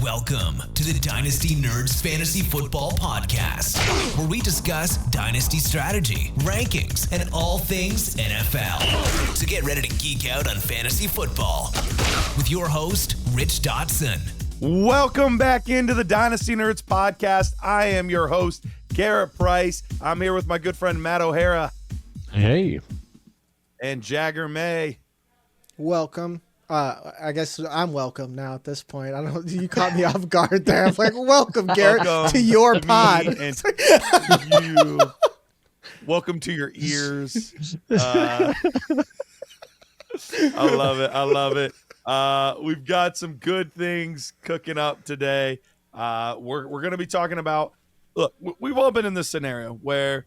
Welcome to the Dynasty Nerds Fantasy Football Podcast, where we discuss Dynasty strategy, rankings, and all things NFL. So get ready to geek out on fantasy football with your host, Rich Dotson. Welcome back into the Dynasty Nerds Podcast. I am your host, Garrett Price. I'm here with my good friend, Matt O'Hara. Hey. And Jagger May. Welcome. I guess I'm welcome now at this point. I don't. You caught me off guard there. I'm like, welcome, Garrett, to your pod. And to you. Welcome to your ears. I love it. I love it. We've got some good things cooking up today. We're going to be talking about, look, we've all been in this scenario where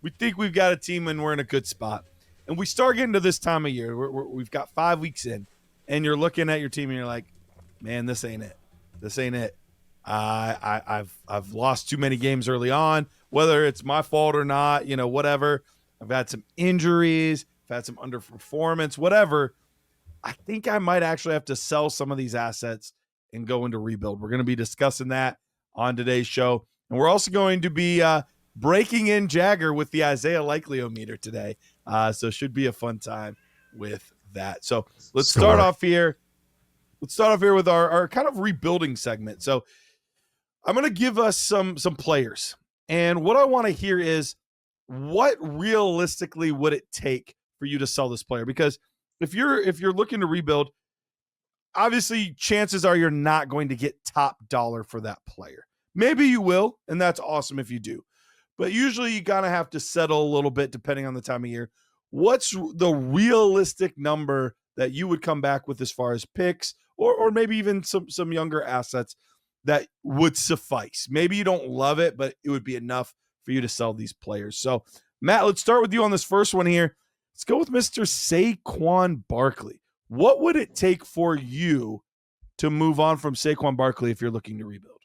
we think we've got a team and we're in a good spot. And we start getting to this time of year. We've got 5 weeks in. And you're looking at your team and you're like, man, this ain't it. This ain't it. I've lost too many games early on, whether it's my fault or not, whatever. I've had some injuries, I've had some underperformance, whatever. I think I might actually have to sell some of these assets and go into rebuild. We're going to be discussing that on today's show. And we're also going to be breaking in Jagger with the Isaiah Likely-o-meter today. So it should be a fun time with that. So let's start off here. Let's start off here with our kind of rebuilding segment. So I'm going to give us some players. And what I want to hear is, what realistically would it take for you to sell this player? Because if you're looking to rebuild, obviously chances are you're not going to get top dollar for that player. Maybe you will, and that's awesome if you do. But usually you kind of have to settle a little bit depending on the time of year. What's the realistic number that you would come back with as far as picks or maybe even some younger assets that would suffice? Maybe you don't love it, but it would be enough for you to sell these players. So, Matt, let's start with you on this first one here. Let's go with Mr. Saquon Barkley. What would it take for you to move on from Saquon Barkley if you're looking to rebuild?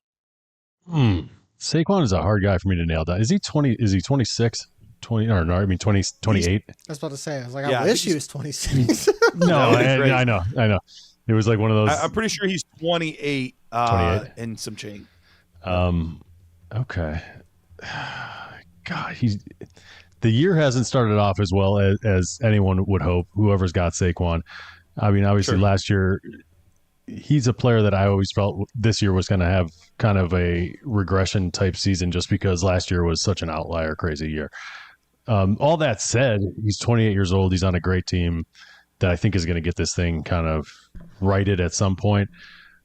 Saquon is a hard guy for me to nail down. Is he 20? Is he 26? 20 or no, I mean 20, 28. I was about to say, I was like, I wish he was 26. No, I know. It was like one of those. I'm pretty sure he's 28, 28? And some change. Okay. God, the year hasn't started off as well as anyone would hope. Whoever's got Saquon. I mean, obviously last year, he's a player that I always felt this year was going to have kind of a regression type season just because last year was such an outlier, crazy year. All that said, he's 28 years old. He's on a great team that I think is going to get this thing kind of righted at some point.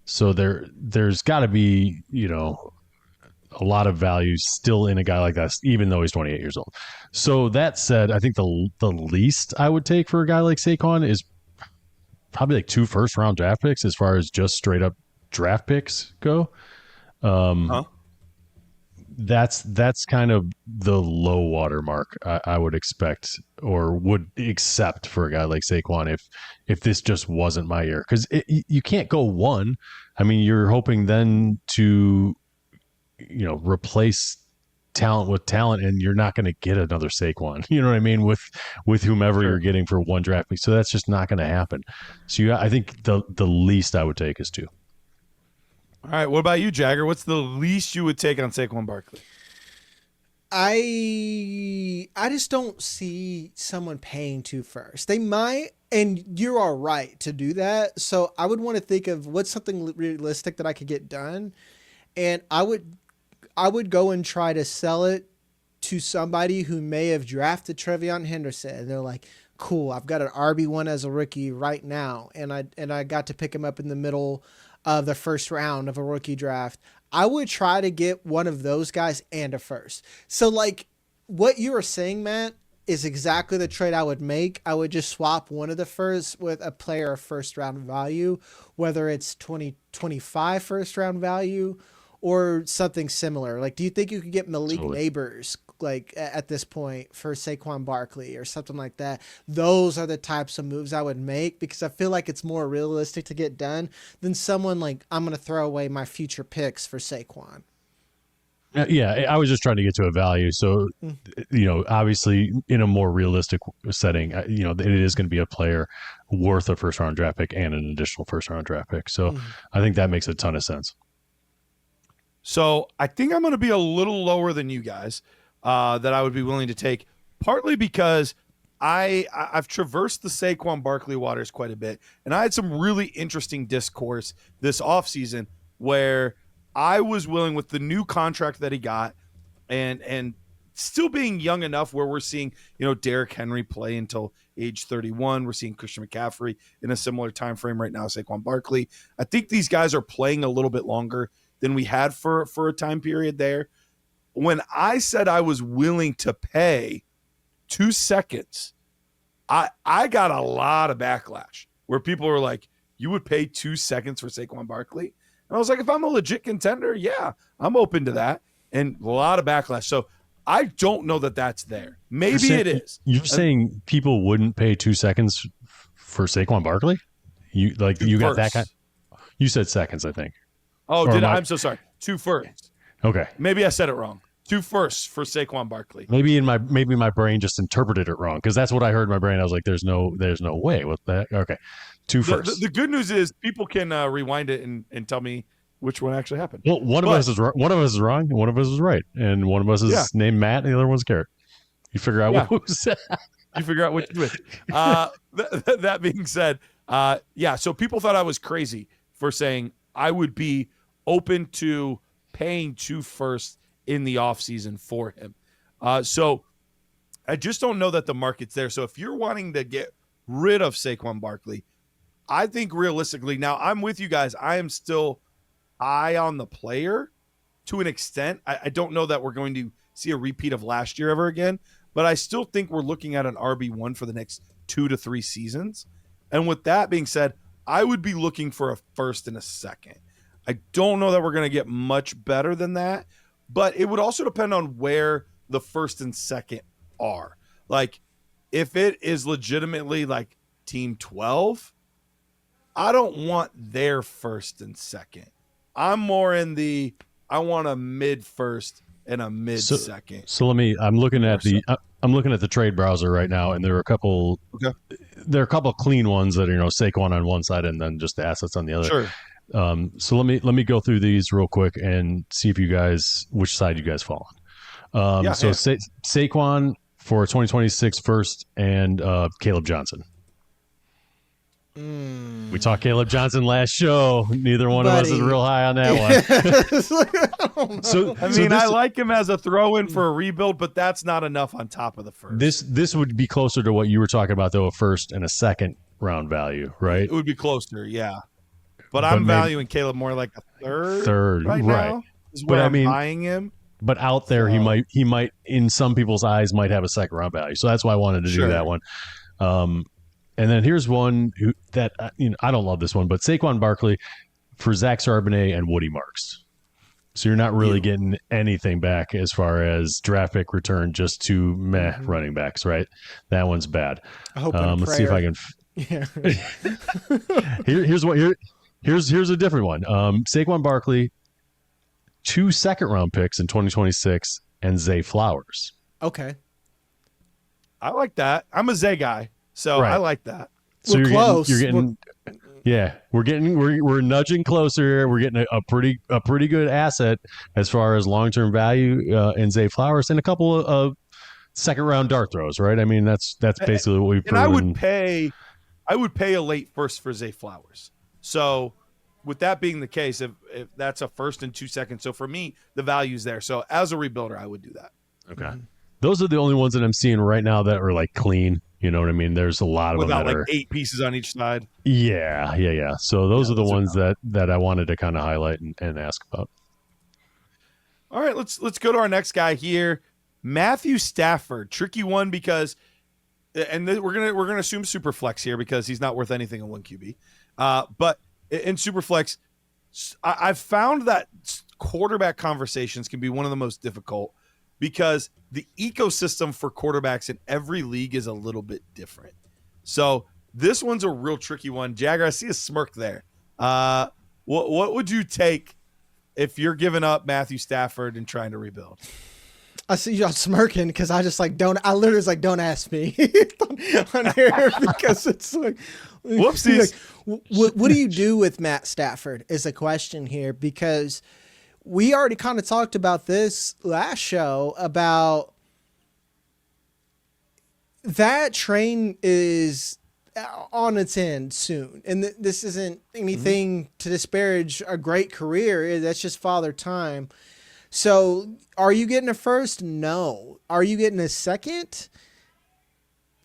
So there's got to be, a lot of value still in a guy like that, even though he's 28 years old. So that said, I think the least I would take for a guy like Saquon is probably like 2 first-round draft picks as far as just straight-up draft picks go. That's kind of the low water mark I would expect or would accept for a guy like Saquon if this just wasn't my year. Because you can't go one. I mean, you're hoping then to replace talent with talent, and you're not going to get another Saquon. You know what I mean? With whomever you're getting for one draft pick. So that's just not going to happen. So I think the least I would take is 2. All right. What about you, Jagger? What's the least you would take on Saquon Barkley? I just don't see someone paying 2 first. They might, and you are right to do that. So I would want to think of what's something realistic that I could get done. And I would go and try to sell it to somebody who may have drafted TreVeyon Henderson. And they're like, cool, I've got an RB1 as a rookie right now. And I got to pick him up in the middle of the first round of a rookie draft. I would try to get one of those guys and a first. So like what you were saying, Matt, is exactly the trade I would make. I would just swap one of the first with a player of first round value, whether it's 2025 first round value or something similar. Like, do you think you could get Malik Nabers like at this point for Saquon Barkley or something like that? Those are the types of moves I would make because I feel like it's more realistic to get done than someone like, I'm going to throw away my future picks for Saquon. Yeah, I was just trying to get to a value. So, obviously in a more realistic setting, it is going to be a player worth a first round draft pick and an additional first round draft pick. So I think that makes a ton of sense. So I think I'm going to be a little lower than you guys that I would be willing to take, partly because I've traversed the Saquon Barkley waters quite a bit, and I had some really interesting discourse this offseason where I was willing, with the new contract that he got and still being young enough where we're seeing, Derrick Henry play until age 31. We're seeing Christian McCaffrey in a similar time frame right now, Saquon Barkley. I think these guys are playing a little bit longer than we had for a time period there. When I said I was willing to pay 2 seconds, I got a lot of backlash where people were like, you would pay 2 seconds for Saquon Barkley? And I was like, if I'm a legit contender, yeah, I'm open to that. And a lot of backlash. So I don't know that that's there. Maybe it is. You're saying people wouldn't pay 2 seconds for Saquon Barkley? You got that kind? You said seconds, I think. Oh, I'm so sorry. 2 firsts. Okay. Maybe I said it wrong. 2 firsts for Saquon Barkley. Maybe my brain just interpreted it wrong, because that's what I heard in my brain. I was like, there's no way with that. Okay. 2 firsts. The good news is people can rewind it and tell me which one actually happened. Well, one of us is wrong, and one of us is right, and one of us is named Matt, and the other one's Garrett. You figure out what was said. You figure out what you're doing. That being said, so people thought I was crazy for saying I would be open to paying 2 firsts in the offseason for him. So I just don't know that the market's there. So if you're wanting to get rid of Saquon Barkley, I think realistically, now I'm with you guys. I am still high on the player to an extent. I don't know that we're going to see a repeat of last year ever again, but I still think we're looking at an RB1 for the next 2 to 3 seasons. And with that being said, I would be looking for a first and a second. I don't know that we're going to get much better than that, but it would also depend on where the first and second are. Like, if it is legitimately like team 12, I don't want their first and second. I'm more in I want a mid first and a mid second. So I'm looking at the trade browser right now, and there are a couple clean ones that are, Saquon on one side and then just the assets on the other. Sure. So let me go through these real quick and see if which side you guys fall on. Saquon for 2026 first and Caleb Johnson. We talked Caleb Johnson last show. Neither one of us is real high on that one. I like him as a throw-in for a rebuild, but that's not enough on top of the first. This would be closer to what you were talking about, though, a first and a second round value, right? It would be closer, yeah. But I'm valuing Caleb more like a third right now. Is where I'm buying him. But out there, he might in some people's eyes might have a second round value. So that's why I wanted to do that one. And then here's one that I don't love this one, but Saquon Barkley for Zach Charbonnet and Woody Marks. So you're not really getting anything back as far as draft pick return, just 2 running backs, right? That one's bad. Let's see if I can. Here's a different one. Saquon Barkley, 2 second round picks in 2026, and Zay Flowers. Okay, I like that. I'm a Zay guy. So I like that. So we're close. We're nudging closer. We're getting a pretty good asset as far as long-term value in Zay Flowers and a couple of second round dart throws, right? I mean, that's basically what we've proven. And I would pay a late first for Zay Flowers. So with that being the case, if that's a first and 2 seconds, so for me, the value's there. So as a rebuilder, I would do that. Okay. Those are the only ones that I'm seeing right now that are like clean. You know what I mean? There's a lot of them that like 8 pieces on each side. Yeah. So those are the ones that I wanted to kind of highlight and ask about. All right, let's go to our next guy here, Matthew Stafford. Tricky one because, and we're gonna assume superflex here because he's not worth anything in 1 QB. But in superflex, I've found that quarterback conversations can be one of the most difficult because the ecosystem for quarterbacks in every league is a little bit different. So this one's a real tricky one. Jagger, I see a smirk there. What would you take if you're giving up Matthew Stafford and trying to rebuild. I see y'all smirking because I just like don't. I literally was like, don't ask me on here because it's like, whoopsies. Like, what do you do with Matt Stafford is a question here, because we already kind of talked about this last show about that train is on its end soon. And this isn't anything to disparage a great career. That's just father time. So are you getting a first? No. Are you getting a second?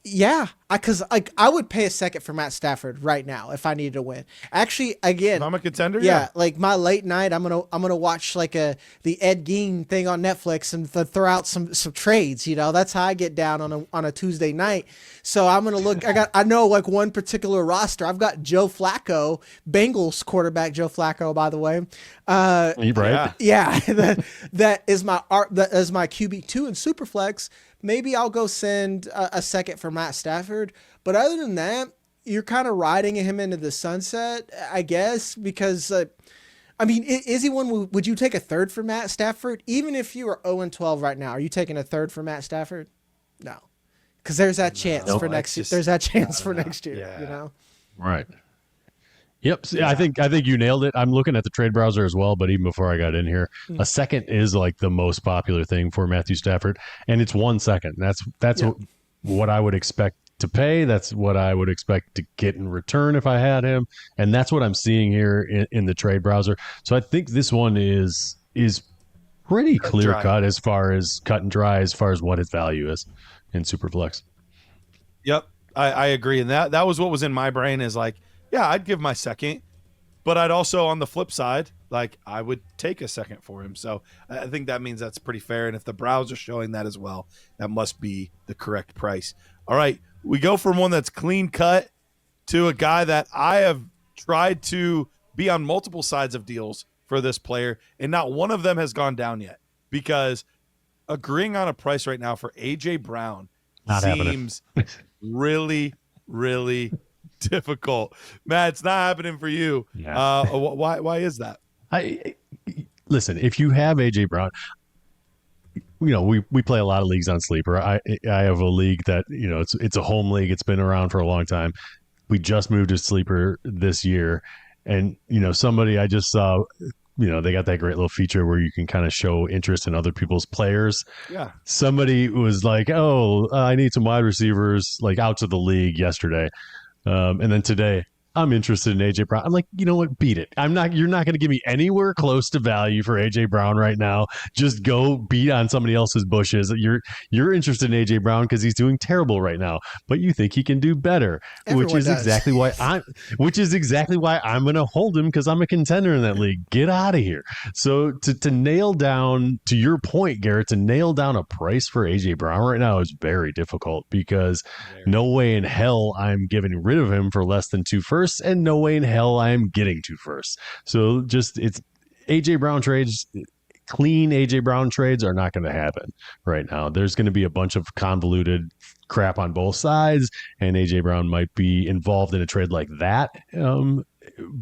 Yeah, because I would pay a second for Matt Stafford right now if I needed to win. Actually, again, if I'm a contender. Yeah, like my late night, I'm gonna watch like the Ed Gein thing on Netflix and throw out some trades. You know, that's how I get down on a Tuesday night. So I'm gonna look. I know like one particular roster. I've got Joe Flacco, Bengals quarterback Joe Flacco, by the way. Right? Yeah, that is my QB2 in Superflex. Maybe I'll go send a second for Matt Stafford. But other than that, you're kind of riding him into the sunset, I guess, because, I mean, is he one? Would you take a third for Matt Stafford? Even if you are 0-12 right now, are you taking a third for Matt Stafford? No. Because there's that chance for next year. There's that chance for next year, you know? Right. Yep. See, I think you nailed it. I'm looking at the trade browser as well, but even before I got in here, a second is like the most popular thing for Matthew Stafford, and it's 1 second. That's what I would expect to pay. That's what I would expect to get in return if I had him, and that's what I'm seeing here in the trade browser. So I think this one is pretty clear cut as far as cut and dry as far as what his value is in Superflex. Yep, I agree, and that was what was in my brain is like, yeah, I'd give my second, but I'd also, on the flip side, like I would take a second for him. So I think that means that's pretty fair. And if the browser's showing that as well, that must be the correct price. All right, we go from one that's clean cut to a guy that I have tried to be on multiple sides of deals for this player, and not one of them has gone down yet, because agreeing on a price right now for A.J. Brown seems really, really difficult. Matt, it's not happening for you. Yeah. Why is that? Listen, if you have AJ Brown, you know, we play a lot of leagues on Sleeper. I have a league that, you know, it's a home league. It's been around for a long time. We just moved to Sleeper this year, and you know, somebody I just saw, you know, they got that great little feature where you can kind of show interest in other people's players. Yeah. Somebody was like, "Oh, I need some wide receivers like out to the league yesterday." And then today, I'm interested in AJ Brown. I'm like, you know what? Beat it. You're not going to give me anywhere close to value for AJ Brown right now. Just go beat on somebody else's bushes. You're interested in AJ Brown because he's doing terrible right now, but you think he can do better, which is exactly why I'm going to hold him, because I'm a contender in that league. Get out of here. So to nail down, to your point, Garrett, to nail down a price for AJ Brown right now is very difficult, because no way in hell I'm giving rid of him for less than 2 firsts. And no way in hell I am getting 2 firsts. So it's AJ Brown trades, clean AJ Brown trades are not going to happen right now. There's going to be a bunch of convoluted crap on both sides, and AJ Brown might be involved in a trade like that.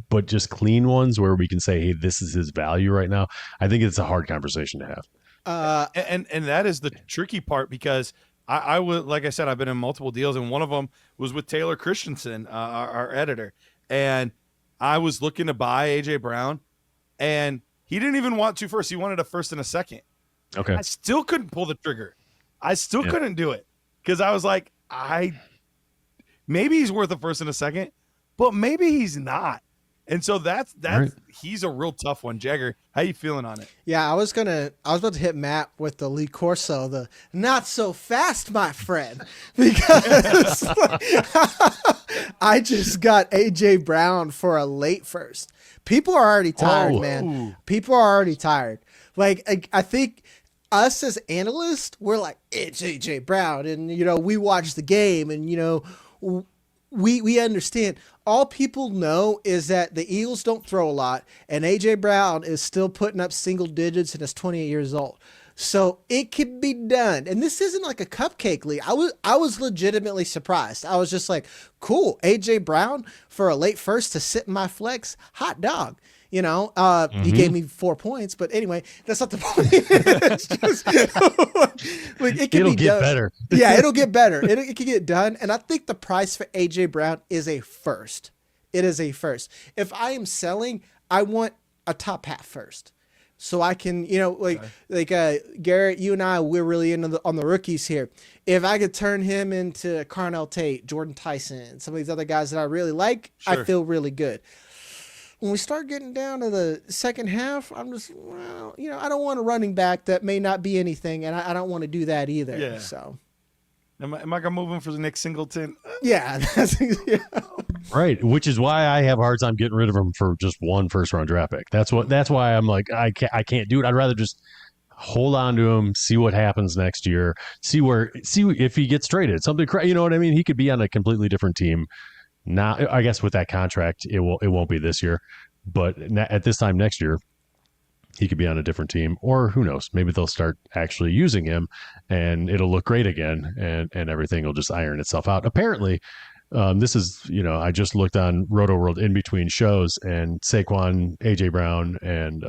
But just clean ones where we can say, hey, this is his value right now. I think it's a hard conversation to have. And that is the tricky part, because I would, like I said, I've been in multiple deals, and one of them was with Taylor Christensen, our editor. And I was looking to buy AJ Brown, and he didn't even want 2 firsts. He wanted a first and a second. Okay. I still couldn't pull the trigger. I still couldn't do it, because I was like, maybe he's worth a first and a second, but maybe he's not. And so that's right. He's a real tough one. Jagger, how you feeling on it? Yeah, I was about to hit Matt with the Lee Corso, the not so fast, my friend, because I just got AJ Brown for a late first. People are already tired, man. People are already tired. Like, I think us as analysts, we're like, it's AJ Brown, and you know, we watch the game, and you know, we understand. All people know is that the Eagles don't throw a lot, and AJ Brown is still putting up single digits and is 28 years old. So it can be done. And this isn't like a cupcake league. I was legitimately surprised. I was just like, cool, AJ Brown for a late first to sit in my flex, hot dog. You know, he gave me 4 points, but anyway, that's not the point. It's just, like, It'll get better. Yeah, it'll get better. It can get done. And I think the price for AJ Brown is a first. It is a first. If I am selling, I want a top half first. So I can, you know, Garrett, you and I, we're really on the rookies here. If I could turn him into Carnell Tate, Jordan Tyson, some of these other guys that I really like, I feel really good. When we start getting down to the second half, I'm just, well, you know, I don't want a running back that may not be anything, and I don't want to do that either. Yeah. So, am I going to move him for the Nick Singleton? Yeah. Yeah. Right, which is why I have a hard time getting rid of him for just one first-round draft pick. That's why I'm like, I can't do it. I'd rather just hold on to him, see what happens next year, see if he gets traded. Something, you know what I mean? He could be on a completely different team. Now, I guess with that contract, it won't be this year, but at this time next year, he could be on a different team, or who knows? Maybe they'll start actually using him, and it'll look great again, and everything will just iron itself out. Apparently, this is, you know, I just looked on Roto World in between shows, and Saquon, AJ Brown, and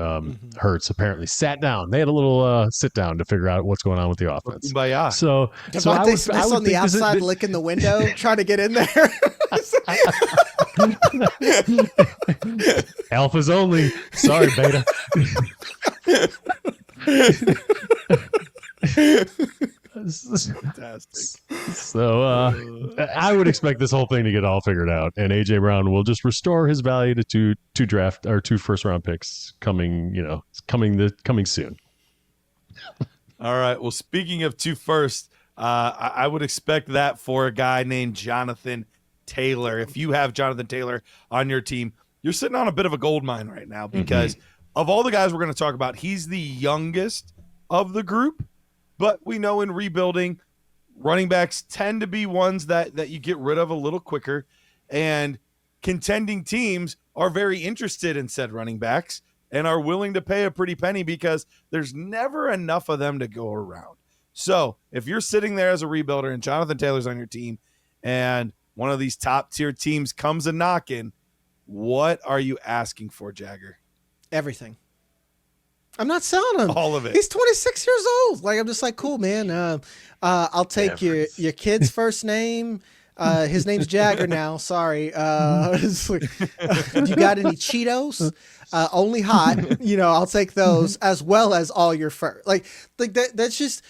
Hurts apparently sat down. They had a little sit down to figure out what's going on with the offense. So Davante Smith's on the outside licking the window, trying to get in there. Alphas only. Sorry, beta. Fantastic. So I would expect this whole thing to get all figured out, and AJ Brown will just restore his value to two first round picks coming soon. All right. Well, speaking of 2 first, I would expect that for a guy named Jonathan Taylor. If you have Jonathan Taylor on your team, you're sitting on a bit of a gold mine right now because of all the guys we're going to talk about, he's the youngest of the group. But we know in rebuilding, running backs tend to be ones that you get rid of a little quicker. And contending teams are very interested in said running backs and are willing to pay a pretty penny because there's never enough of them to go around. So if you're sitting there as a rebuilder and Jonathan Taylor's on your team and one of these top tier teams comes a knocking, what are you asking for, Jagger? Everything. I'm not selling him. All of it. He's 26 years old. Like, I'm just like, cool, man. I'll take your kid's first name. His name's Jagger now. Sorry. You got any Cheetos? Only hot. You know, I'll take those as well as all your fur. Like that. That's just.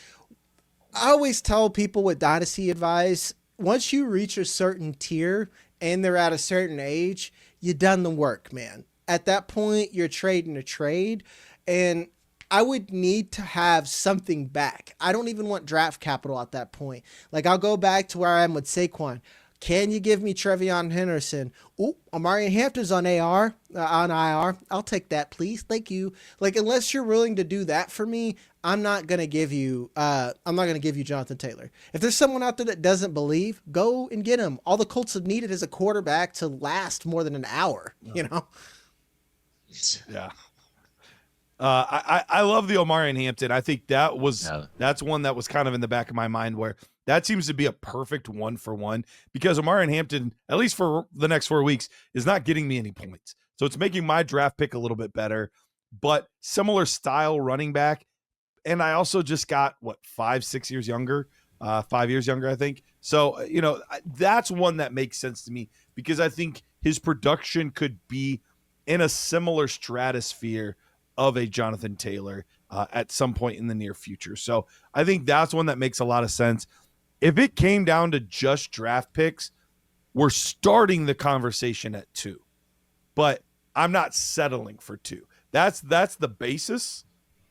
I always tell people with Dynasty advice, once you reach a certain tier and they're at a certain age, you done the work, man. At that point, you're trading a trade. And I would need to have something back. I don't even want draft capital at that point. Like, I'll go back to where I am with Saquon. Can you give me TreVeyon Henderson? Ooh, Omarion Hampton's on IR. I'll take that, please. Thank you. Like, unless you're willing to do that for me, I'm not gonna give you Jonathan Taylor. If there's someone out there that doesn't believe, go and get him. All the Colts have needed is a quarterback to last more than an hour. You know. Yeah. I love the Omarion Hampton. I think that's one that was kind of in the back of my mind where that seems to be a perfect 1-for-1 because Omarion Hampton, at least for the next 4 weeks, is not getting me any points. So it's making my draft pick a little bit better, but similar style running back. And I also just got 5 years younger, I think. So, you know, that's one that makes sense to me because I think his production could be in a similar stratosphere of a Jonathan Taylor at some point in the near future. So I think that's one that makes a lot of sense. If it came down to just draft picks, we're starting the conversation at 2, but I'm not settling for 2. That's the basis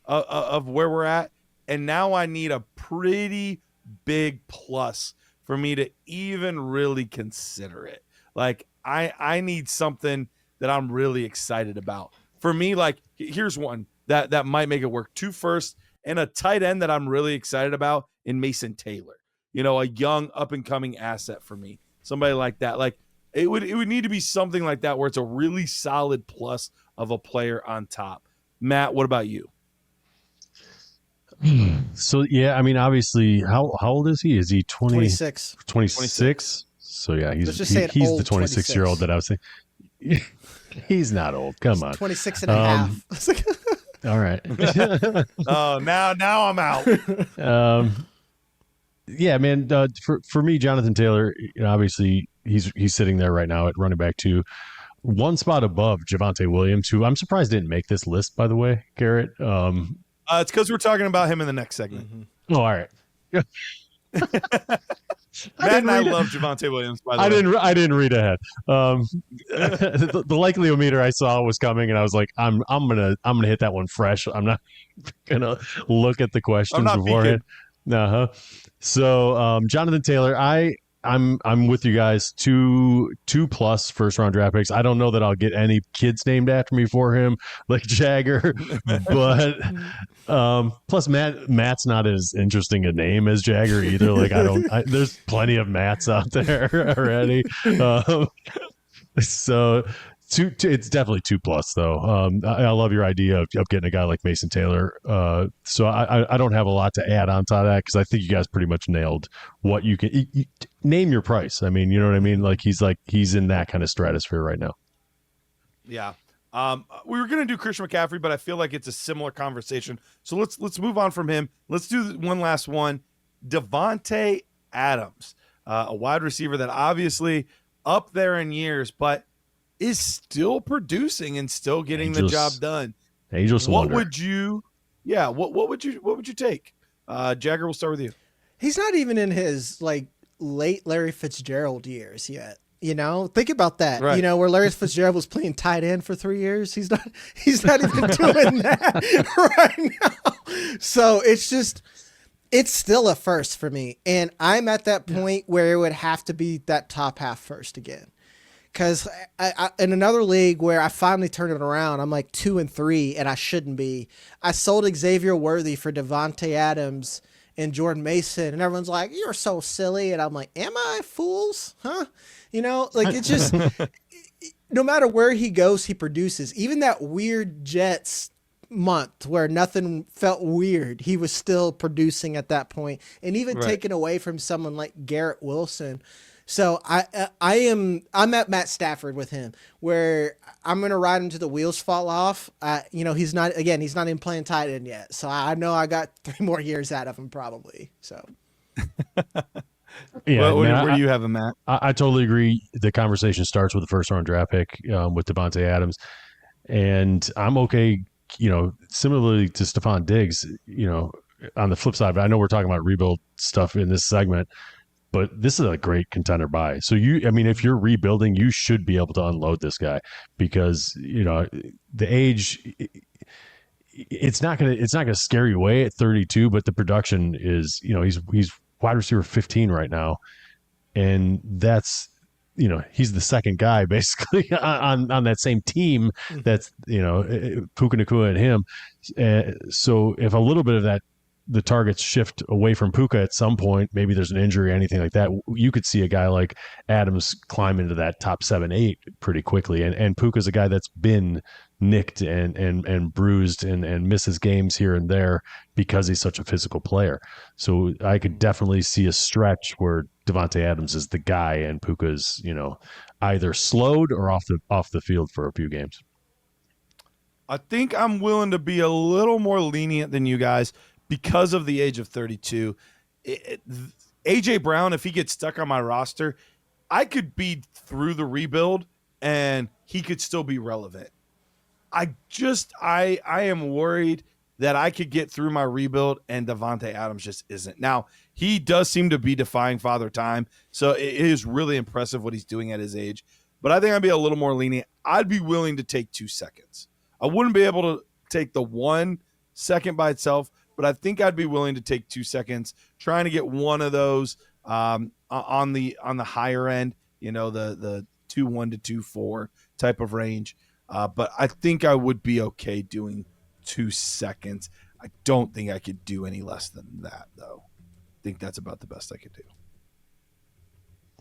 of where we're at. And now I need a pretty big plus for me to even really consider it. Like I need something that I'm really excited about. For me, like, here's one that might make it work. 2 first and a tight end that I'm really excited about in Mason Taylor. You know, a young up-and-coming asset for me. Somebody like that. Like, it would need to be something like that where it's a really solid plus of a player on top. Matt, what about you? So yeah, I mean, obviously, how old is he? Is he 26. 26? So yeah, he's Let's just say he's old the 26-year-old that I was saying. He's not old. Come on. 26 and a half. All right. Oh, now I'm out. Yeah, man. For me, Jonathan Taylor, obviously he's sitting there right now at running back 2, one spot above Javonte Williams, who I'm surprised didn't make this list, by the way, Garrett. It's because we're talking about him in the next segment. Mm-hmm. Oh, all right. Matt and I love Javonte Williams, by the way. I didn't read ahead. The likelihometer I saw was coming, and I was like, I'm gonna hit that one fresh. I'm not gonna look at the questions beforehand. So Jonathan Taylor, I'm with you guys. Two plus first round draft picks. I don't know that I'll get any kids named after me for him, like Jagger, but plus Matt's not as interesting a name as Jagger either. Like there's plenty of Matts out there already. So it's definitely 2 plus though. I love your idea of getting a guy like Mason Taylor. So I don't have a lot to add on to that because I think you guys pretty much nailed what you can name your price. I mean, you know what I mean? He's in that kind of stratosphere right now. Yeah. We were going to do Christian McCaffrey, but I feel like it's a similar conversation. So let's move on from him. Let's do one last one. Davante Adams, a wide receiver that obviously up there in years, but is still producing and still getting the job done. What would you take? Jagger, we'll start with you. He's not even in his late Larry Fitzgerald years yet. Think about that. Right. Where Larry Fitzgerald was playing tight end for 3 years. He's not even doing that right now. So it's still a first for me. And I'm at that point where it would have to be that top half first again. Because in another league where I finally turned it around, I'm like 2 and 3, and I shouldn't be. I sold Xavier Worthy for Davante Adams and Jordan Mason, and everyone's like, "You're so silly," and I'm like, "Am I, fools? Huh?" It's just no matter where he goes, he produces. Even that weird Jets month where nothing felt weird, he was still producing at that point, and even taken away from someone like Garrett Wilson. So I'm at Matt Stafford with him, where I'm gonna ride him till the wheels fall off. He's not even playing tight end yet, so I know I got 3 more years out of him probably. So, yeah, where do you have him, Matt? I totally agree. The conversation starts with the first round draft pick with Davante Adams, and I'm okay. Similarly to Stephon Diggs, on the flip side, but I know we're talking about rebuild stuff in this segment. But this is a great contender buy. So if you're rebuilding, you should be able to unload this guy because the age, it's not gonna scare you away at 32. But the production is, he's wide receiver 15 right now, and that's he's the second guy basically on that same team. That's Puka Nacua and him. So if a little bit of that, the targets shift away from Puka at some point, maybe there's an injury or anything like that, you could see a guy like Adams climb into that top 7-8 pretty quickly. And Puka's a guy that's been nicked and bruised and misses games here and there because he's such a physical player. So I could definitely see a stretch where Davante Adams is the guy and Puka's, either slowed or off the field for a few games. I think I'm willing to be a little more lenient than you guys because of the age of 32. A.J. Brown, if he gets stuck on my roster, I could be through the rebuild and he could still be relevant. I am worried that I could get through my rebuild and Davante Adams just isn't. Now, he does seem to be defying father time, so it is really impressive what he's doing at his age. But I think I'd be a little more lenient. I'd be willing to take 2 seconds. I wouldn't be able to take the 1 second by itself, but I think I'd be willing to take 2 seconds, trying to get one of those on the higher end, the 2.1 to 2.4 type of range. But I think I would be okay doing 2 seconds. I don't think I could do any less than that, though. I think that's about the best I could do.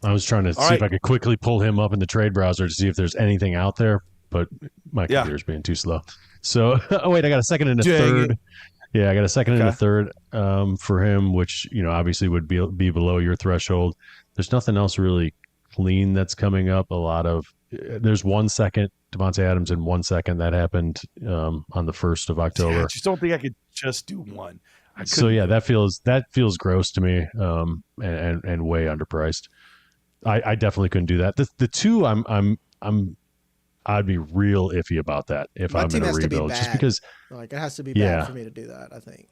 I was trying to see if I could quickly pull him up in the trade browser to see if there's anything out there, but my computer's being too slow. So, I got a second and a third. Yeah, I got a second and a third for him, which, obviously would be below your threshold. There's nothing else really clean that's coming up. There's 1 second, Davante Adams in 1 second. That happened on the 1st of October. Yeah, I just don't think I could just do one. So yeah, that feels gross to me, and way underpriced. I definitely couldn't do that. The two, I'd be real iffy about that if I'm in a rebuild, just because it has to be bad for me to do that. I think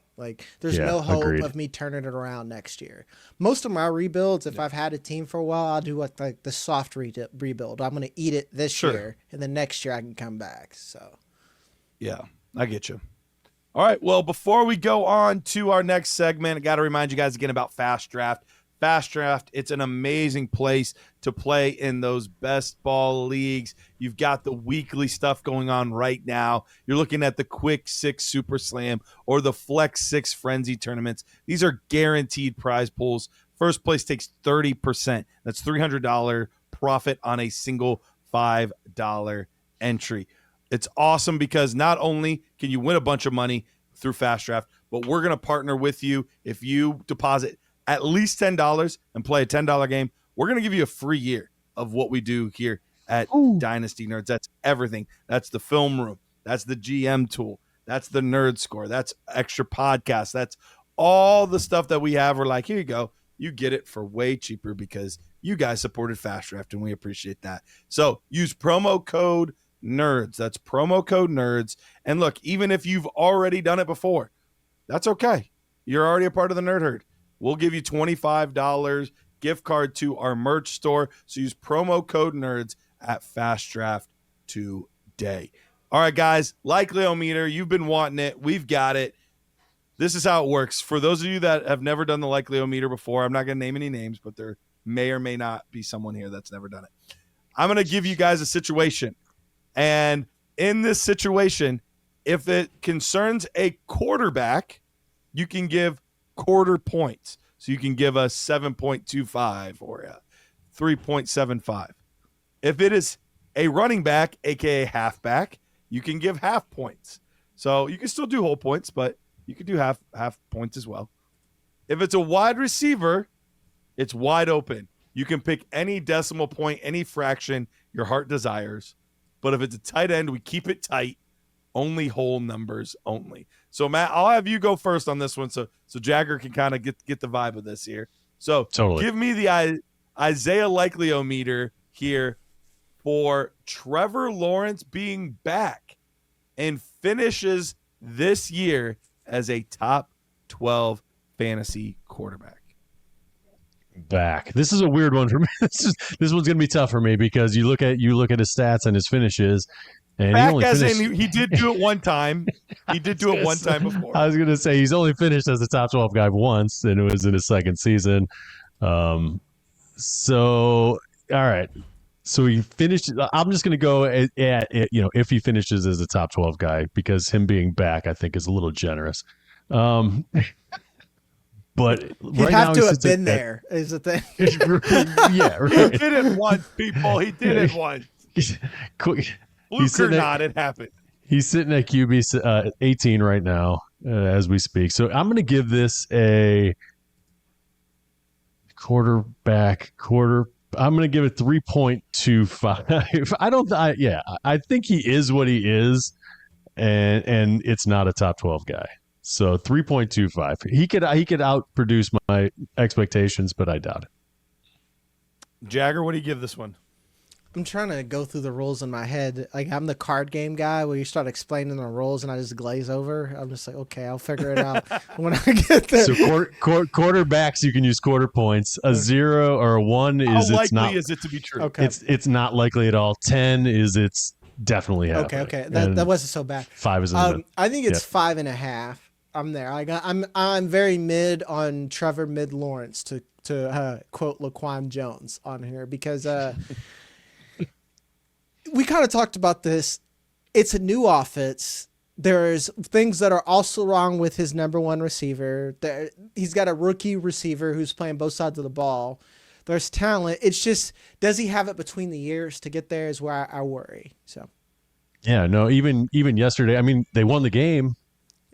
there's no hope of me turning it around next year. Most of my rebuilds, if I've had a team for a while, I'll do the soft rebuild. I'm going to eat it this year, and then next year I can come back. So yeah, I get you. All right, well, before we go on to our next segment, I got to remind you guys again about FastDraft. FastDraft, it's an amazing place to play in those best ball leagues. You've got the weekly stuff going on right now. You're looking at the Quick 6 Super Slam or the Flex 6 Frenzy tournaments. These are guaranteed prize pools. First place takes 30%. That's $300 profit on a single $5 entry. It's awesome because not only can you win a bunch of money through FastDraft, but we're going to partner with you. If you deposit at least $10 and play a $10 game, we're going to give you a free year of what we do here at Dynasty Nerds. That's everything. That's the film room. That's the GM tool. That's the nerd score. That's extra podcasts. That's all the stuff that we have. We're like, here you go. You get it for way cheaper because you guys supported FastDraft, and we appreciate that. So use promo code NERDS. That's promo code NERDS. And look, even if you've already done it before, that's okay. You're already a part of the Nerd Herd. We'll give you $25 gift card to our merch store. So use promo code NERDS at FastDraft today. All right, guys, Likely-O-Meter, you've been wanting it. We've got it. This is how it works. For those of you that have never done the Likely-O-Meter before, I'm not going to name any names, but there may or may not be someone here that's never done it. I'm going to give you guys a situation. And in this situation, if it concerns a quarterback, you can give quarter points. So you can give us 7.25 or 3.75. If it is a running back, aka halfback, you can give half points. So you can still do whole points, but you can do half points as well. If it's a wide receiver, it's wide open. You can pick any decimal point, any fraction your heart desires. But if it's a tight end, we keep it tight. Only whole numbers only. So, Matt, I'll have you go first on this one so Jagger can kind of get the vibe of this here. So totally. Give me the Isaiah Likely-O-Meter here for Trevor Lawrence being back and finishes this year as a top 12 fantasy quarterback. Back. This is a weird one for me. This one's going to be tough for me because you look at his stats and his finishes. And back he did do it one time. He did do it one time before. I was going to say he's only finished as a top 12 guy once, and it was in his second season. So, all right. So he finished. I'm just going to go at if he finishes as a top 12 guy, because him being back, I think, is a little generous. But he'd have to have been there, is the thing. Yeah, right. He did it once, people. He did it once. Fluke or not, it happened. He's sitting at QB 18 right now as we speak. So I'm going to give this a quarterback. I'm going to give it 3.25. I think he is what he is, and it's not a top 12 guy. So 3.25. He could outproduce my expectations, but I doubt it. Jagger, what do you give this one? I'm trying to go through the rules in my head. Like, I'm the card game guy where you start explaining the rules and I just glaze over. I'm just like, okay, I'll figure it out when I get there. So quarterbacks, you can use quarter points. A 0 or a 1 is how it's not. likely is it to be true? Okay. It's not likely at all. 10 is it's definitely happening. Okay. That wasn't so bad. 5 is in I think it's 5.5. I'm there. I'm very mid on Trevor Mid Lawrence to quote Laquan Jones on here because we kind of talked about this. It's a new offense. There's things that are also wrong with his number one receiver. He's got a rookie receiver who's playing both sides of the ball. There's talent. It's just, does he have it between the years to get there is where I worry. So, yeah, no, even yesterday, I mean, they won the game.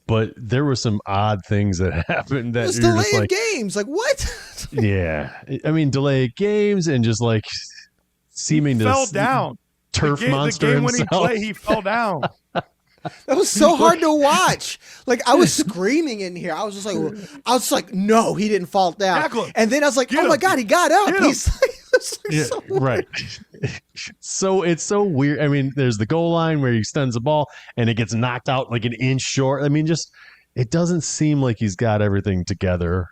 but there were some odd things that happened that It was you're just delay like, of games. Like what? yeah. I mean, delay games and just like seeming he to fell down. turf monster the game himself. winning play, he fell down. That was so hard to watch. Like I was screaming in here. I was just like, no, he didn't fall down. Tackle him. And then I was like, Get oh my him. God, he got up. Get him. He's like, it's like Yeah, so weird. right. So it's so weird. I mean, there's the goal line where he extends the ball and it gets knocked out like an inch short. I mean, just it doesn't seem like he's got everything together.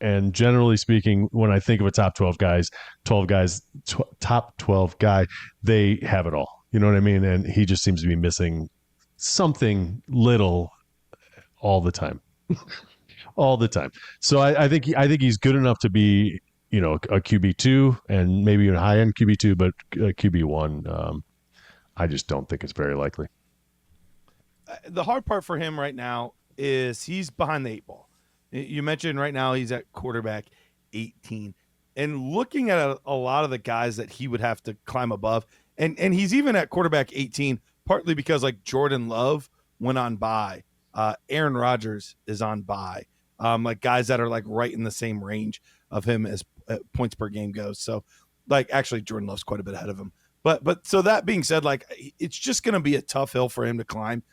And generally speaking, when I think of a top 12 guys, top 12 guy, they have it all. You know what I mean? And he just seems to be missing something little all the time. All the time. So I think he's good enough to be, you know, a QB2 and maybe even a high end QB2, but a QB1, I just don't think it's very likely. The hard part for him right now is he's behind the 8 ball. You mentioned right now he's at quarterback 18. And looking at a lot of the guys that he would have to climb above, and he's even at quarterback 18, partly because like Jordan Love went on bye. Aaron Rodgers is on bye. Like guys that are like right in the same range of him as points per game goes. So like actually Jordan Love's quite a bit ahead of him. But so that being said, like it's just going to be a tough hill for him to climb.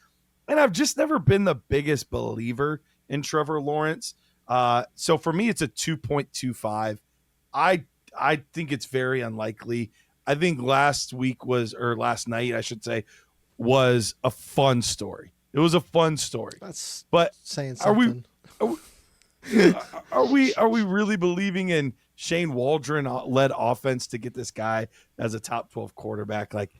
And I've just never been the biggest believer in Trevor Lawrence. So for me, it's a 2.25. I think it's very unlikely. I think last night, I should say, was a fun story. It was a fun story. That's but saying something. Are we really believing in Shane Waldron led offense to get this guy as a top 12 quarterback? Like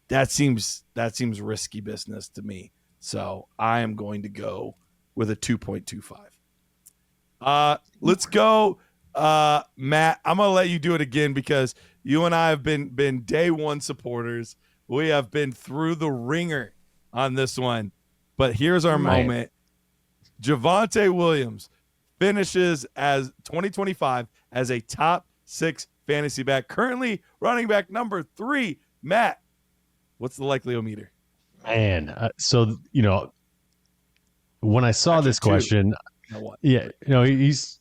that seems risky business to me. So I am going to go with a 2.25. Let's go. Matt, I'm going to let you do it again because you and I have been day one supporters. We have been through the ringer on this one, but here's our moment. Javonte Williams finishes as 2025 as a top 6 fantasy back, currently running back number 3. Matt, what's the likelihometer? Man, so you know, when I saw this question, he's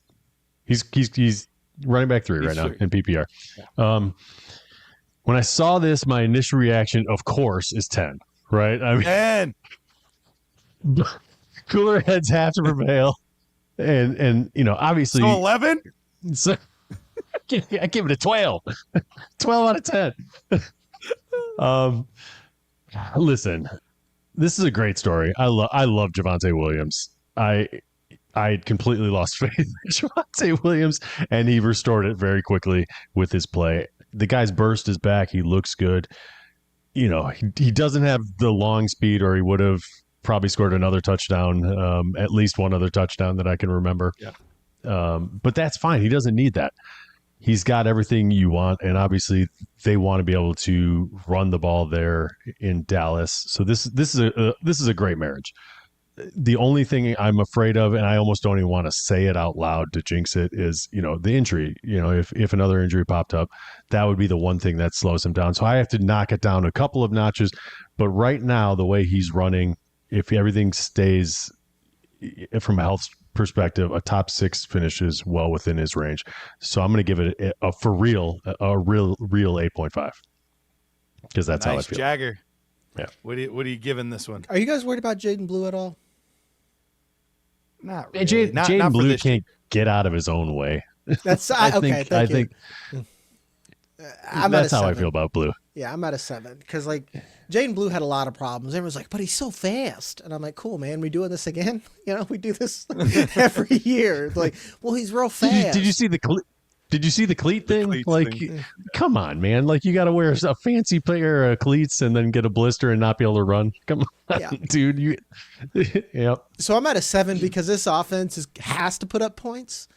running back 3 right now in PPR. Yeah. When I saw this, my initial reaction, of course, is 10. Right? I mean, 10. Cooler heads have to prevail, and you know, obviously, so 11. So I give it a 12. 12 out of 10. Listen, this is a great story. I love Javonte Williams. I completely lost faith in Javonte Williams, and he restored it very quickly with his play. The guy's burst is back. He looks good. You know, he doesn't have the long speed, or he would have probably scored another touchdown, at least one other touchdown that I can remember. Yeah. But that's fine. He doesn't need that. He's got everything you want, and obviously they want to be able to run the ball there in Dallas. So this is a great marriage. The only thing I'm afraid of, and I almost don't even want to say it out loud to jinx it, is, you know, the injury. You know, if another injury popped up, that would be the one thing that slows him down. So I have to knock it down a couple of notches. But right now, the way he's running, if everything stays from a health perspective, a top 6 finish is well within his range. So I'm going to give it a real 8.5 because that's how I feel. Jagger. Yeah. What are you giving this one? Are you guys worried about Jaden Blue at all? Not really. Jaden Blue can't get out of his own way. That's I okay. think I'm that's at a how 7. I feel about Blue. Yeah, I'm at a 7 because like Jaden Blue had a lot of problems. Everyone's like, but he's so fast, and I'm like, cool, man. We doing this again? You know, we do this every year. Like, well, he's real fast. Did you see the cleat thing? Come on, man! Like, you got to wear a fancy pair of cleats and then get a blister and not be able to run. Come on, Yeah. dude. Yep. So I'm at a 7 because this offense has to put up points.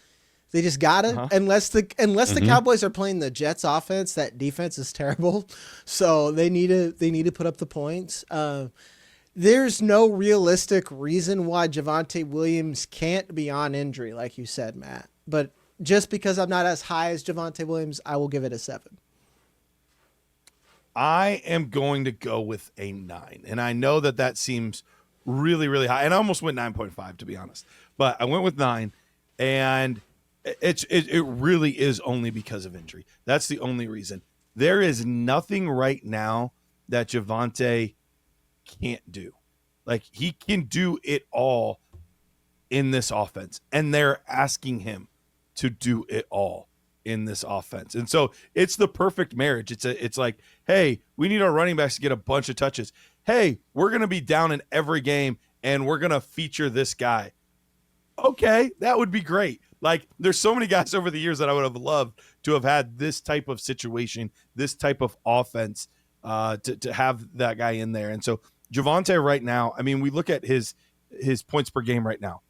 They just gotta, unless the Cowboys are playing the Jets offense. That defense is terrible, so they need to put up the points. There's no realistic reason why Javonte Williams can't be on injury, like you said, Matt. But just because I'm not as high as Javonte Williams, I will give it a 7. I am going to go with a 9, and I know that seems really, really high. And I almost went 9.5, to be honest. But I went with 9, and it really is only because of injury. That's the only reason. There is nothing right now that Javonte can't do. Like, he can do it all in this offense, and they're asking him to do it all in this offense. And so it's the perfect marriage. It's like, hey, we need our running backs to get a bunch of touches. Hey, we're going to be down in every game, and we're going to feature this guy. Okay, that would be great. Like, there's so many guys over the years that I would have loved to have had this type of situation, this type of offense, to have that guy in there. And so Javonte right now, I mean, we look at his points per game right now,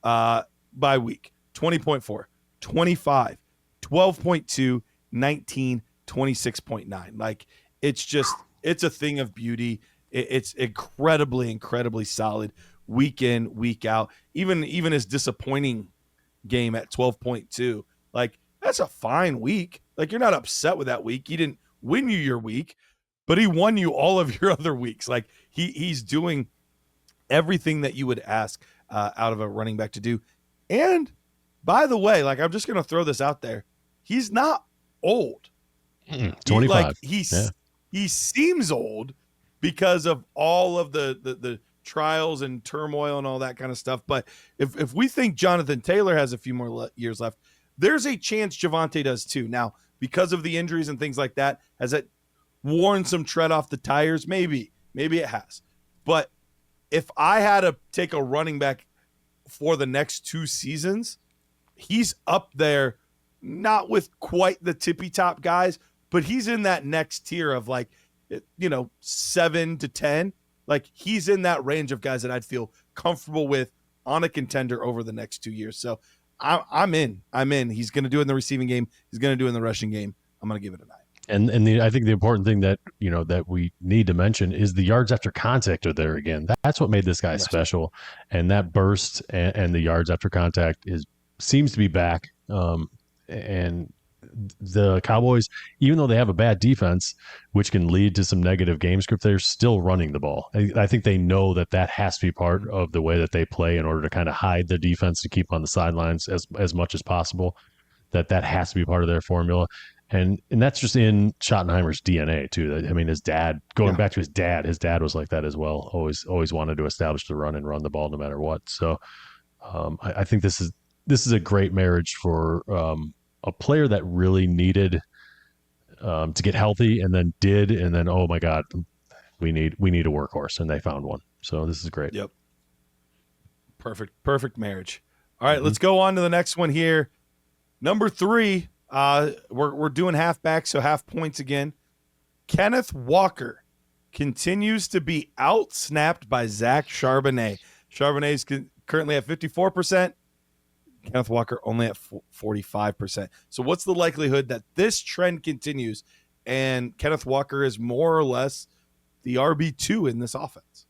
by week: 20.4, 25, 12.2, 19, 26.9. Like, it's a thing of beauty. It's incredibly, incredibly solid week in, week out. Even his disappointing game at 12.2, like, that's a fine week. Like, you're not upset with that week. He didn't win you your week, but he won you all of your other weeks. Like, he's doing everything that you would ask out of a running back to do. And by the way, like, I'm just going to throw this out there. He's not old. 25. He seems old because of all of the trials and turmoil and all that kind of stuff. But if we think Jonathan Taylor has a few more years left, there's a chance Javonte does too. Now, because of the injuries and things like that, has it worn some tread off the tires? Maybe it has. But if I had to take a running back for the next 2 seasons, he's up there, not with quite the tippy top guys, but he's in that next tier of, like, 7 to 10. Like, he's in that range of guys that I'd feel comfortable with on a contender over the next 2 years. So I'm in. He's going to do it in the receiving game. He's going to do it in the rushing game. I'm going to give it a 9. And I think the important thing that that we need to mention is the yards after contact are there again. That's what made this guy special, and that burst and the yards after contact seems to be back. And the Cowboys, even though they have a bad defense, which can lead to some negative game script, they're still running the ball. I think they know that has to be part of the way that they play in order to kind of hide the defense to keep on the sidelines as much as possible. That has to be part of their formula. And that's just in Schottenheimer's DNA too. I mean, his dad, back to his dad was like that as well. Always wanted to establish the run and run the ball no matter what. So I think this is a great marriage for a player that really needed to get healthy and then oh my God, we need a workhorse, and they found one. So this is great. Yep. Perfect marriage. All right, let's go on to the next one here. Number 3. We're doing halfbacks, so half points again. Kenneth Walker continues to be outsnapped by Zach Charbonnet. Charbonnet is currently at 54%. Kenneth Walker only at 45%. So what's the likelihood that this trend continues and Kenneth Walker is more or less the RB2 in this offense?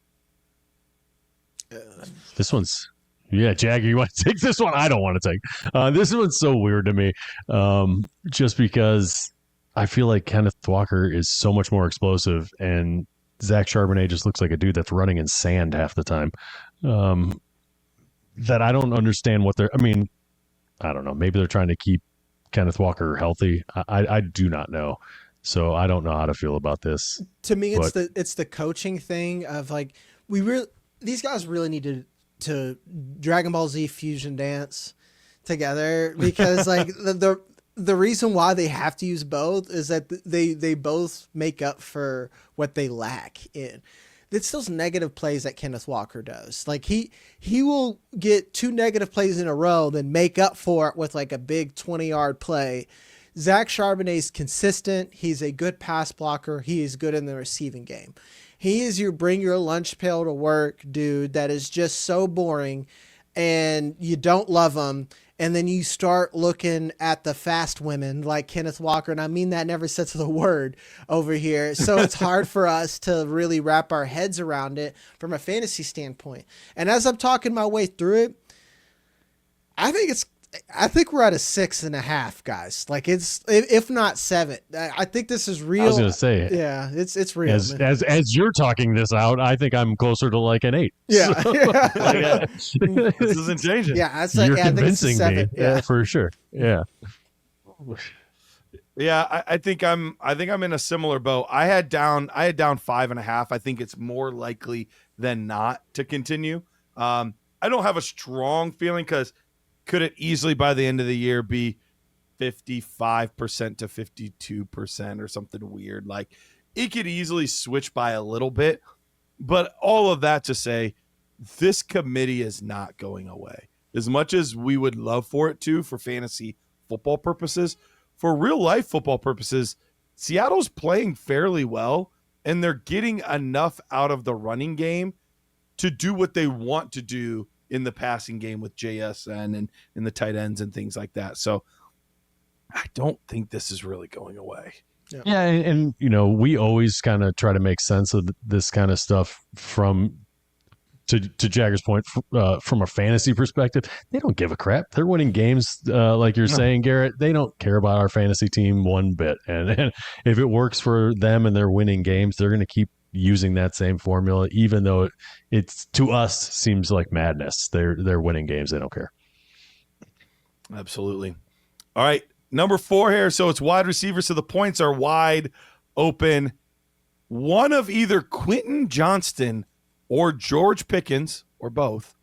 This one's... Yeah, Jagger, you want to take this one? I don't want to take. This one's so weird to me, just because I feel like Kenneth Walker is so much more explosive, and Zach Charbonnet just looks like a dude that's running in sand half the time. That I don't understand what they're. I mean, I don't know. Maybe they're trying to keep Kenneth Walker healthy. I do not know. So I don't know how to feel about this. To me, it's the coaching thing of, like, these guys really need to Dragon Ball Z fusion dance together, because like the reason why they have to use both is that they both make up for what they lack in. It's those negative plays that Kenneth Walker does. Like, he will get 2 negative plays in a row, then make up for it with like a big 20-yard play. Zach Charbonnet is consistent. He's a good pass blocker. He is good in the receiving game. He is your bring your lunch pail to work dude that is just so boring, and you don't love him. And then you start looking at the fast women like Kenneth Walker, and I mean that in every sense of the word over here. So it's hard for us to really wrap our heads around it from a fantasy standpoint. And as I'm talking my way through it, I think I think we're at a 6.5, guys. Like it's if not 7. I think this is real. I was gonna say, yeah, it's real. As you're talking this out, I think I'm closer to like an 8. Yeah, So, This isn't changing. yeah. You're convincing me, Yeah, for sure. Yeah. Yeah, I think I'm in a similar boat. I had down 5.5. I think it's more likely than not to continue. I don't have a strong feeling because could it easily by the end of the year be 55% to 52% or something weird? Like it could easily switch by a little bit, but all of that to say, this committee is not going away. As much as we would love for it to, for fantasy football purposes, for real life football purposes, Seattle's playing fairly well and they're getting enough out of the running game to do what they want to do in the passing game with JSN and in the tight ends and things like that. So I don't think this is really going away. Yeah. And we always kind of try to make sense of this kind of stuff from, to Jagger's point, from a fantasy perspective. They don't give a crap. They're winning games, like you're saying, Garrett. They don't care about our fantasy team one bit. And if it works for them and they're winning games, they're going to keep using that same formula, even though it's to us seems like madness. They're winning games. They don't care. Absolutely. All right. Number 4 here. So it's wide receivers. So the points are wide open. One of either Quentin Johnston or George Pickens, or both,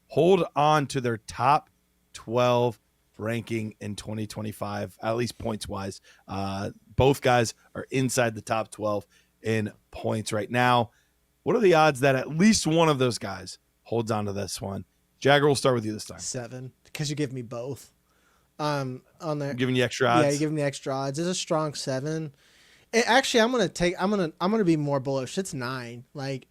hold on to their top 12 ranking in 2025, at least points-wise. Both guys are inside the top 12 in points right now. What are the odds that at least one of those guys holds on to this one? Jagger, we'll start with you this time. 7, because you give me both. On there, I'm giving you extra odds. Yeah, you give me extra odds. It's a strong 7. Actually, I'm gonna be more bullish. It's 9. Like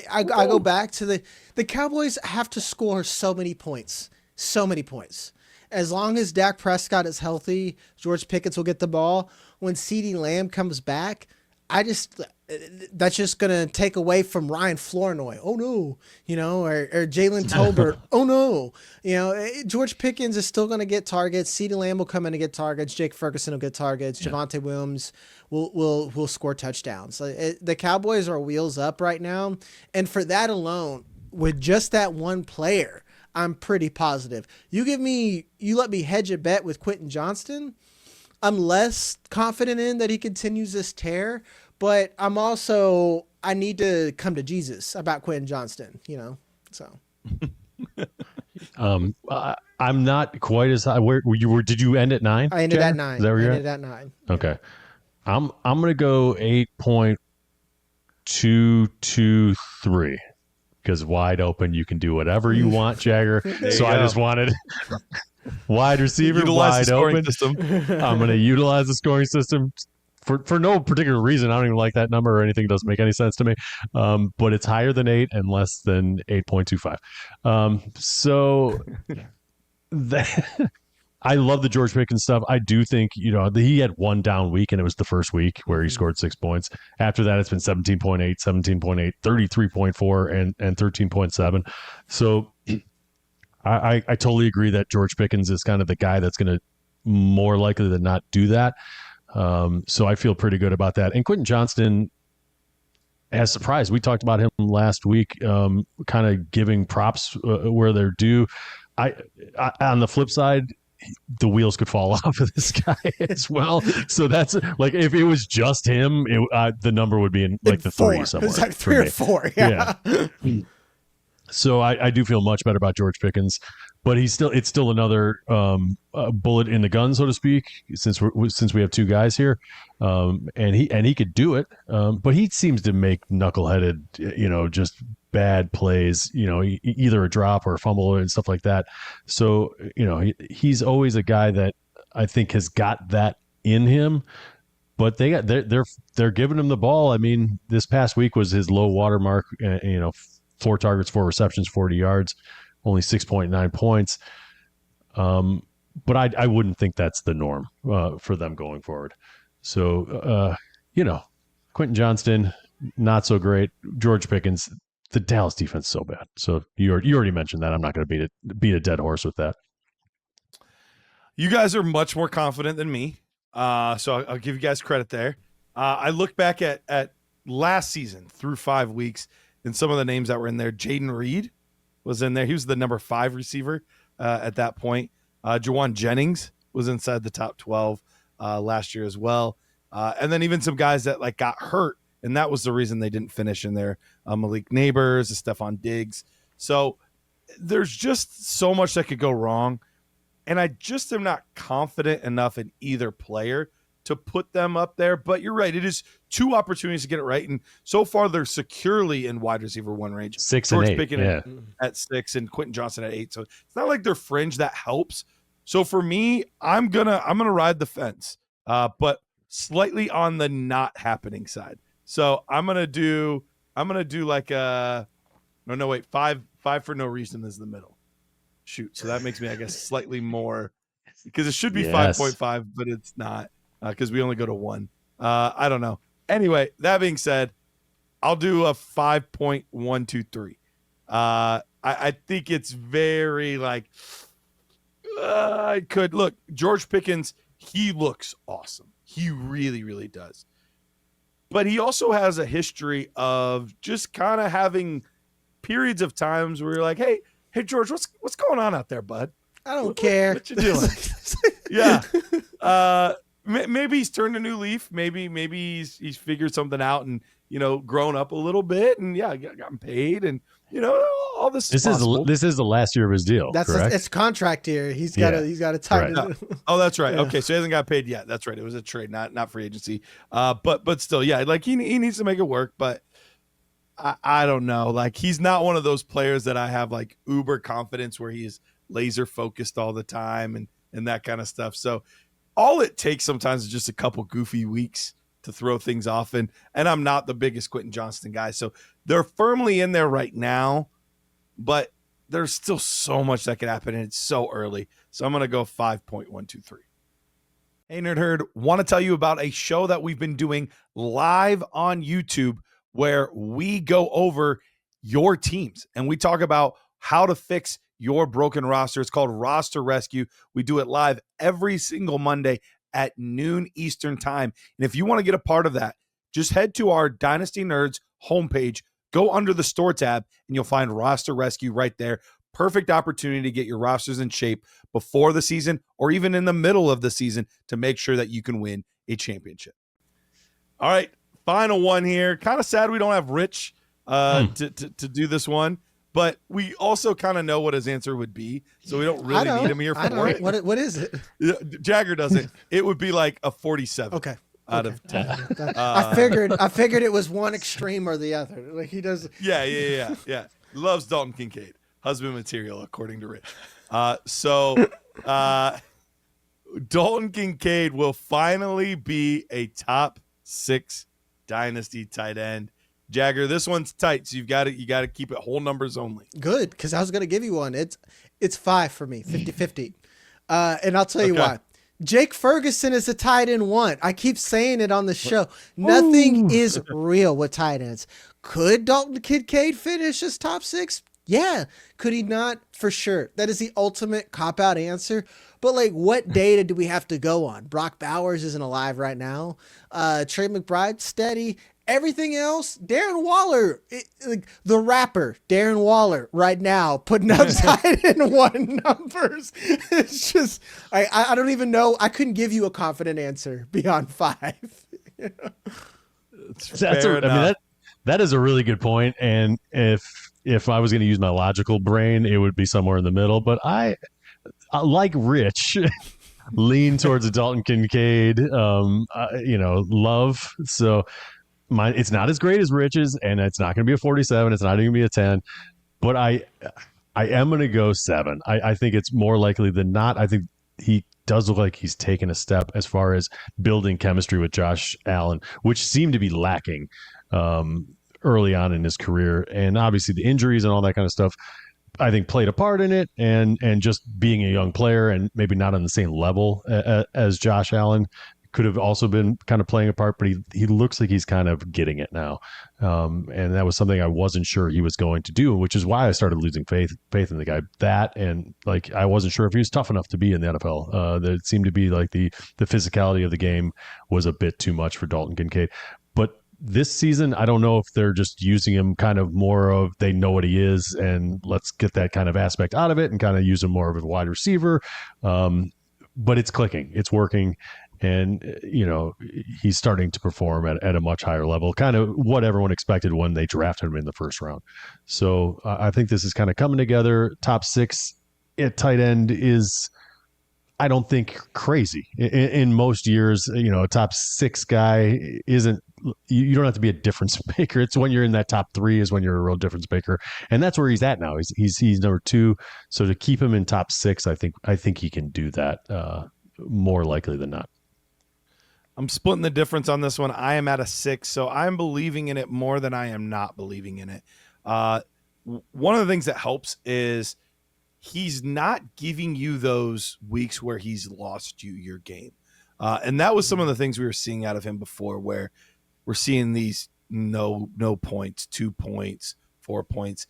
I go back to the Cowboys have to score so many points. As long as Dak Prescott is healthy, George Pickens will get the ball. When CeeDee Lamb comes back, that's just gonna take away from Ryan Flournoy. Oh no, or Jalen Tolbert. Oh no, George Pickens is still gonna get targets. CeeDee Lamb will come in and get targets. Jake Ferguson will get targets. Yeah. Javonte Williams will score touchdowns. The Cowboys are wheels up right now, and for that alone, with just that one player, I'm pretty positive. You let me hedge a bet with Quentin Johnston. I'm less confident in that he continues this tear, but I need to come to Jesus about Quentin Johnston, so. I'm not quite as high. Where did you end at 9? I ended at 9. Is that where you're ended at 9. Okay. I'm going to go 8.223 because wide open, you can do whatever you want, Jagger. So I just wanted wide receiver, wide open. I'm going to utilize the scoring system for no particular reason. I don't even like that number or anything. It doesn't make any sense to me. But it's higher than 8 and less than 8.25. So that I love the George Pickens stuff. I do think, he had one down week and it was the first week where he scored 6 points. After that, it's been 17.8, 17.8, 33.4, and 13.7. So I totally agree that George Pickens is kind of the guy that's going to more likely than not do that. So I feel pretty good about that. And Quentin Johnston has surprised. We talked about him last week, kind of giving props where they're due. On the flip side, the wheels could fall off of this guy as well. So that's like, if it was just him, the number would be in like the 3 somewhere. It's like 3 or 4. Yeah. So I do feel much better about George Pickens, but it's still another bullet in the gun, so to speak, since we have 2 guys here, and he could do it, but he seems to make knuckleheaded, just bad plays, either a drop or a fumble and stuff like that. So he's always a guy that I think has got that in him. But they're giving him the ball. I mean, this past week was his low water mark. 4 targets, 4 receptions, 40 yards, only 6.9 points. But I wouldn't think that's the norm for them going forward. So, Quentin Johnston, not so great. George Pickens, the Dallas defense so bad. So you already mentioned that. I'm not going to beat a dead horse with that. You guys are much more confident than me, so I'll give you guys credit there. I look back at last season through 5 weeks, and some of the names that were in there. Jaden Reed was in there. He was the number 5 receiver at that point. Jawan Jennings was inside the top 12 last year as well. And then even some guys that like got hurt, and that was the reason they didn't finish in there. Malik Nabers, Stephon Diggs. So there's just so much that could go wrong. And I just am not confident enough in either player to put them up there. But you're right. It is 2 opportunities to get it right. And so far, they're securely in wide receiver 1 range. 6 and 8. Pickens at 6 and Quentin Johnston at 8. So it's not like they're fringe. That helps. So for me, I'm gonna ride the fence, but slightly on the not happening side. So I'm gonna do like a no wait 5 for no reason is the middle. Shoot, so that makes me, I guess, slightly more, because it should be 5.5, but it's not, because we only go to 1. I don't know. Anyway, that being said, I'll do a 5.123. I think it's very like I could look. George Pickens, he looks awesome. He really, really does. But he also has a history of just kind of having periods of times where you're like, hey, George, what's going on out there, bud? I don't care. What you doing? Yeah. Maybe he's turned a new leaf. Maybe he's figured something out and, grown up a little bit and gotten paid and, all this. This is the last year of his deal. Correct? It's contract year. He's got to tighten it. Oh, that's right. Yeah. Okay, so he hasn't got paid yet. That's right. It was a trade, not free agency. But still, yeah, like he needs to make it work. But I don't know. Like he's not one of those players that I have like uber confidence where he's laser focused all the time and that kind of stuff. So all it takes sometimes is just a couple goofy weeks to throw things off. And I'm not the biggest Quentin Johnston guy. So they're firmly in there right now, but there's still so much that could happen and it's so early. So I'm going to go 5.123. Hey, Nerd Herd, want to tell you about a show that we've been doing live on YouTube where we go over your teams and we talk about how to fix your broken roster. It's called Roster Rescue. We do it live every single Monday at noon Eastern time. And if you want to get a part of that, just head to our Dynasty Nerds homepage, go under the store tab, and you'll find Roster Rescue right there. Perfect opportunity to get your rosters in shape before the season or even in the middle of the season to make sure that you can win a championship. All right, final one here. Kind of sad we don't have Rich to do this one. But we also kind of know what his answer would be, so we don't really need him here for it. What is it? Jagger doesn't. It would be like a 47. Okay. Out of 10. I figured it was one extreme or the other. Like he does. Yeah. Loves Dalton Kincaid. Husband material, according to Rich. Dalton Kincaid will finally be a top 6 dynasty tight end. Jagger, this one's tight, so you got to keep it whole numbers only. Good, because I was going to give you one. It's 5 for me, 50-50. And I'll tell you why. Jake Ferguson is a tight end 1. I keep saying it on the show. Nothing is real with tight ends. Could Dalton Kincaid finish as top 6? Yeah. Could he not? For sure. That is the ultimate cop-out answer. But, like, what data do we have to go on? Brock Bowers isn't alive right now. Trey McBride, steady. Everything else, Darren Waller, the rapper, Darren Waller, right now, putting up tight end 1 numbers. It's just, I don't even know. I couldn't give you a confident answer beyond 5. That is a really good point. And if I was going to use my logical brain, it would be somewhere in the middle. But I like Rich, lean towards a Dalton Kincaid, love. So. It's not as great as Rich's, and it's not going to be a 47. It's not even going to be a 10, but I am going to go 7. I think it's more likely than not. I think he does look like he's taken a step as far as building chemistry with Josh Allen, which seemed to be lacking early on in his career. And obviously the injuries and all that kind of stuff, I think played a part in it, and just being a young player and maybe not on the same level as Josh Allen could have also been kind of playing a part, but he looks like he's kind of getting it now. And that was something I wasn't sure he was going to do, which is why I started losing faith in the guy. That, and like, I wasn't sure if he was tough enough to be in the NFL. That seemed to be like the physicality of the game was a bit too much for Dalton Kincaid. But this season, I don't know if they're just using him kind of more of, they know what he is, and let's get that kind of aspect out of it and kind of use him more of a wide receiver. But it's clicking, it's working. And, he's starting to perform at a much higher level, kind of what everyone expected when they drafted him in the first round. So I think this is kind of coming together. Top 6 at tight end is, I don't think, crazy. In most years, a top 6 guy isn't, you don't have to be a difference maker. It's when you're in that top 3 is when you're a real difference maker. And that's where he's at now. He's number 2. So to keep him in top 6, I think he can do that more likely than not. I'm splitting the difference on this one. I am at a 6, so I'm believing in it more than I am not believing in it. One of the things that helps is he's not giving you those weeks where he's lost you your game. And that was some of the things we were seeing out of him before, where we're seeing these no points, 2 points, 4 points.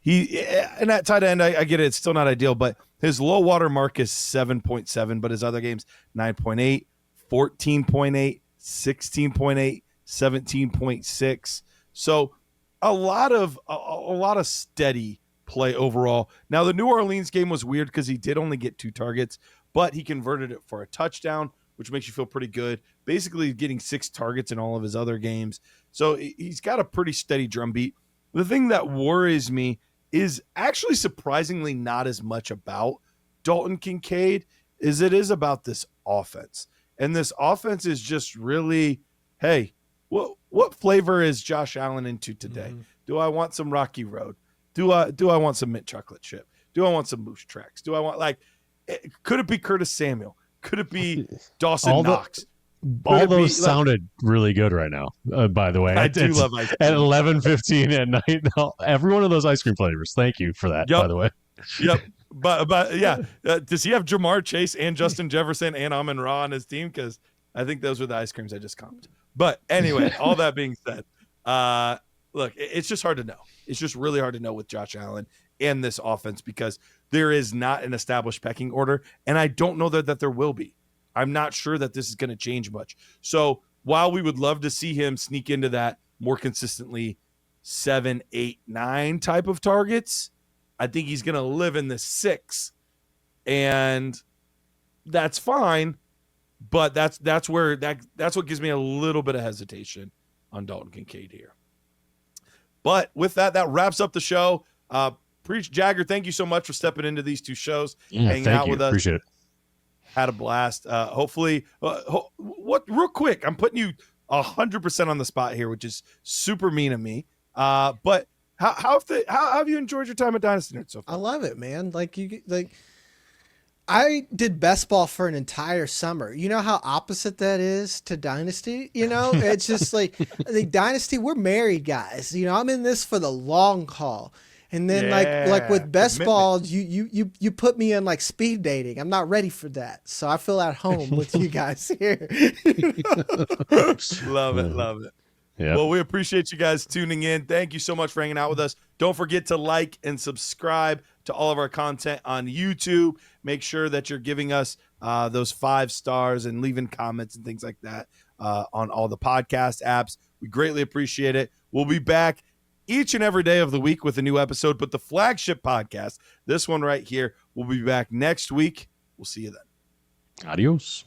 And at tight end, I get it. It's still not ideal, but his low water mark is 7.7, but his other games, 9.8. 14.8, 16.8, 17.6. So a lot of steady play overall. Now the New Orleans game was weird because he did only get 2 targets, but he converted it for a touchdown, which makes you feel pretty good. Basically getting 6 targets in all of his other games. So he's got a pretty steady drumbeat. The thing that worries me is actually surprisingly not as much about Dalton Kincaid as it is about this offense. And this offense is just really, hey, what flavor is Josh Allen into today? Mm-hmm. Do I want some Rocky Road? Do I want some mint chocolate chip? Do I want some Moose Tracks? Do I want, could it be Curtis Samuel? Could it be Dawson Knox? All those sounded really good right now, by the way. I do love ice cream. At 11:15 at night. No, every one of those ice cream flavors. Thank you for that, by the way. Yep. But yeah, does he have Jamar Chase and Justin Jefferson and Amon-Ra on his team? Because I think those were the ice creams I just comped. But anyway, all that being said, look, it's just hard to know. It's just really hard to know with Josh Allen and this offense because there is not an established pecking order, and I don't know that there will be. I'm not sure that this is going to change much. So while we would love to see him sneak into that more consistently 7, 8, 9 type of targets, I think he's going to live in the 6, and that's fine. But that's what gives me a little bit of hesitation on Dalton Kincaid here. But with that wraps up the show. Preach Jagger, thank you so much for stepping into these 2 shows, hanging out with us. Appreciate it. Had a blast. Hopefully, real quick, I'm putting you 100% on the spot here, which is super mean of me. But how have you enjoyed your time at Dynasty Nerd so far? I love it, man. I did best ball for an entire summer. You know how opposite that is to Dynasty? It's just the Dynasty, we're married guys. I'm in this for the long haul. And then like with best ball, you put me in speed dating. I'm not ready for that. So I feel at home with you guys here. Love it. Yeah. Well, we appreciate you guys tuning in. Thank you so much for hanging out with us. Don't forget to like and subscribe to all of our content on YouTube. Make sure that you're giving us those 5 stars and leaving comments and things like that on all the podcast apps. We greatly appreciate it. We'll be back each and every day of the week with a new episode, but the flagship podcast, this one right here, will be back next week. We'll see you then. Adios.